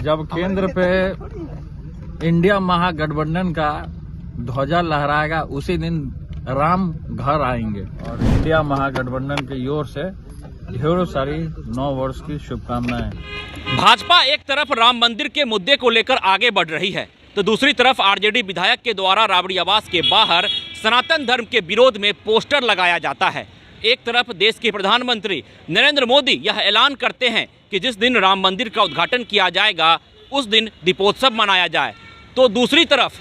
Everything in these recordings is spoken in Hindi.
जब केंद्र पे इंडिया महागठबंधन का ध्वजा लहराएगा उसी दिन राम घर आएंगे। और इंडिया महागठबंधन की ओर से ढेरों सारी 9 वर्ष की शुभकामनाएं। भाजपा एक तरफ राम मंदिर के मुद्दे को लेकर आगे बढ़ रही है तो दूसरी तरफ आरजेडी विधायक के द्वारा राबड़ी आवास के बाहर सनातन धर्म के विरोध में पोस्टर लगाया जाता है। एक तरफ देश के प्रधानमंत्री नरेंद्र मोदी यह ऐलान करते हैं कि जिस दिन राम मंदिर का उद्घाटन किया जाएगा उस दिन दीपोत्सव मनाया जाए, तो दूसरी तरफ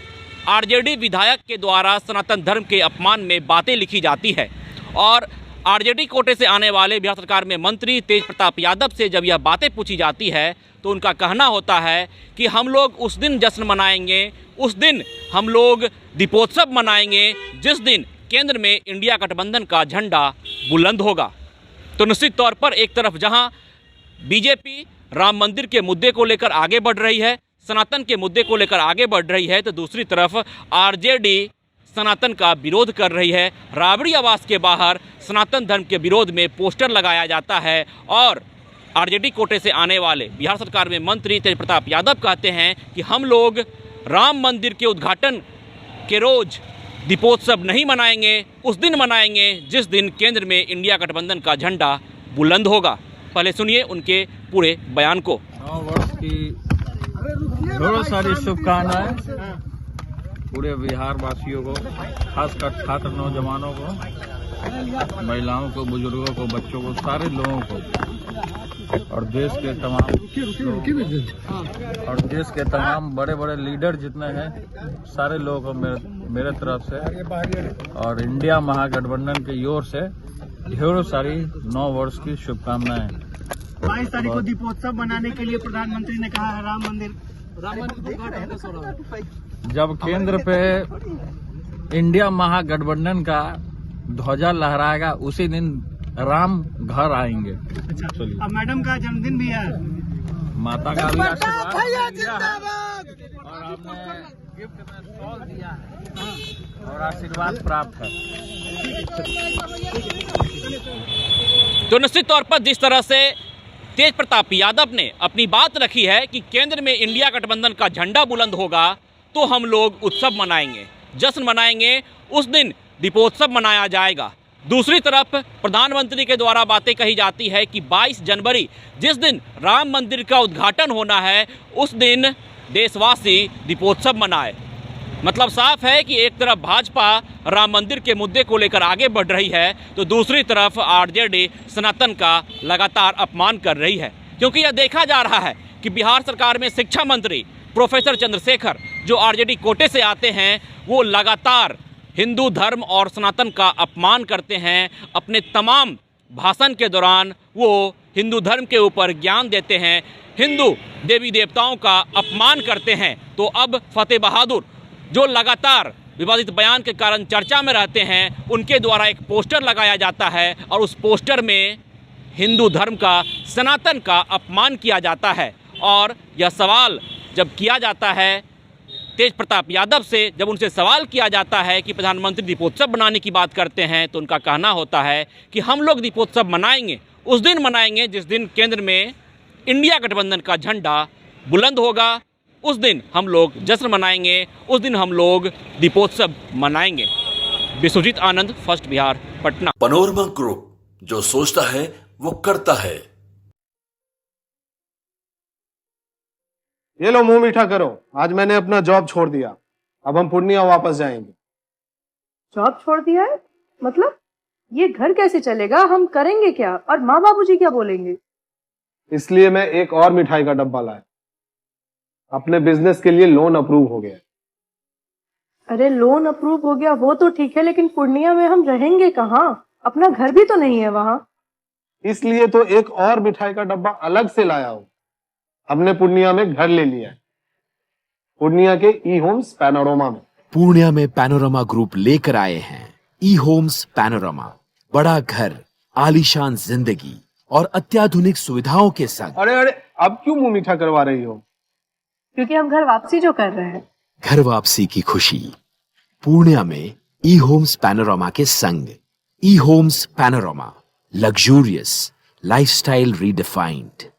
आरजेडी विधायक के द्वारा सनातन धर्म के अपमान में बातें लिखी जाती है। और आरजेडी कोटे से आने वाले बिहार सरकार में मंत्री तेज प्रताप यादव से जब यह बातें पूछी जाती है तो उनका कहना होता है कि हम लोग उस दिन जश्न मनाएंगे, उस दिन हम लोग दीपोत्सव मनाएंगे जिस दिन केंद्र में इंडिया गठबंधन का झंडा बुलंद होगा। तो निश्चित तौर पर एक तरफ जहां बीजेपी राम मंदिर के मुद्दे को लेकर आगे बढ़ रही है, सनातन के मुद्दे को लेकर आगे बढ़ रही है, तो दूसरी तरफ आरजेडी सनातन का विरोध कर रही है। राबड़ी आवास के बाहर सनातन धर्म के विरोध में पोस्टर लगाया जाता है और आरजेडी कोटे से आने वाले बिहार सरकार में मंत्री तेज प्रताप यादव कहते हैं कि हम लोग राम मंदिर के उद्घाटन के रोज दीपोत्सव नहीं मनाएंगे, उस दिन मनाएंगे जिस दिन केंद्र में इंडिया गठबंधन का झंडा बुलंद होगा। पहले सुनिए उनके पूरे बयान को। 9 वर्ष की ढेरों सारी शुभकामनाएं पूरे बिहार वासियों को, खासकर छात्र नौजवानों को, महिलाओं को, बुजुर्गों को, बच्चों को, सारे लोगों को और देश के तमाम बड़े बड़े लीडर जितने हैं सारे लोगों को मेरे तरफ से और इंडिया महागठबंधन की ओर से ढेरों सारी 9 वर्ष की शुभकामनाएं। 22 तारीख को दीपोत्सव मनाने के लिए प्रधानमंत्री ने कहा है राम मंदिर जब केंद्र पे इंडिया महागठबंधन का ध्वजा लहराएगा उसी दिन राम घर आएंगे। अच्छा, अब मैडम का जन्मदिन भी है, माता का भी आशीर्वाद दिया है और आपने गिफ्ट में शॉल दिया है और आशीर्वाद प्राप्त है। तो निश्चित तौर पर जिस तरह से तेज प्रताप यादव ने अपनी बात रखी है कि केंद्र में इंडिया गठबंधन का झंडा बुलंद होगा तो हम लोग उत्सव मनाएंगे, जश्न मनाएंगे, उस दिन दीपोत्सव मनाया जाएगा। दूसरी तरफ प्रधानमंत्री के द्वारा बातें कही जाती है कि 22 जनवरी जिस दिन राम मंदिर का उद्घाटन होना है उस दिन देशवासी दीपोत्सव मनाए। मतलब साफ है कि एक तरफ भाजपा राम मंदिर के मुद्दे को लेकर आगे बढ़ रही है तो दूसरी तरफ आरजेडी सनातन का लगातार अपमान कर रही है। क्योंकि यह देखा जा रहा है कि बिहार सरकार में शिक्षा मंत्री प्रोफेसर चंद्रशेखर जो आरजेडी कोटे से आते हैं वो लगातार हिंदू धर्म और सनातन का अपमान करते हैं। अपने तमाम भाषण के दौरान वो हिंदू धर्म के ऊपर ज्ञान देते हैं, हिंदू देवी देवताओं का अपमान करते हैं। तो अब फतेह बहादुर जो लगातार विवादित बयान के कारण चर्चा में रहते हैं उनके द्वारा एक पोस्टर लगाया जाता है और उस पोस्टर में हिंदू धर्म का, सनातन का अपमान किया जाता है। और यह सवाल जब किया जाता है तेज प्रताप यादव से, जब उनसे सवाल किया जाता है कि प्रधानमंत्री दीपोत्सव बनाने की बात करते हैं तो उनका कहना होता है कि हम लोग दीपोत्सव मनाएंगे, उस दिन मनाएंगे जिस दिन केंद्र में इंडिया गठबंधन का झंडा बुलंद होगा, उस दिन हम लोग जश्न मनाएंगे, उस दिन हम लोग दीपोत्सव मनाएंगे। Vishwajit Anand, first Bihar, Patna. Panorama Group, जो सोचता है वो करता है। ये लो मुंह मीठा करो, आज मैंने अपना जॉब छोड़ दिया, अब हम पूर्णिया वापस जाएंगे। जॉब छोड़ दिया है? मतलब ये घर कैसे चलेगा, हम करेंगे क्या और माँ बाबूजी क्या बोलेंगे? इसलिए मैं एक और मिठाई का डब्बा लाया, अपने बिजनेस के लिए लोन अप्रूव हो गया। अरे लोन अप्रूव हो गया वो तो ठीक है, लेकिन पूर्णिया में हम रहेंगे कहाँ? अपना घर भी तो नहीं है वहाँ। इसलिए तो एक और मिठाई का डब्बा अलग से लाया हूँ, हमने पूर्णिया में घर ले लिया है, पूर्णिया के ई होम्स पैनोरमा में। पूर्णिया में पैनोरमा ग्रुप लेकर आए हैं ई होम्स पैनोरमा, बड़ा घर, आलीशान जिंदगी और अत्याधुनिक सुविधाओं के संग। अरे अरे अब क्यों मुंह मीठा करवा रही हो? क्योंकि हम घर वापसी जो कर रहे हैं। घर वापसी की खुशी पूर्णिया में ई होम्स पैनोरमा के संग। E Homes Panorama, luxurious lifestyle redefined.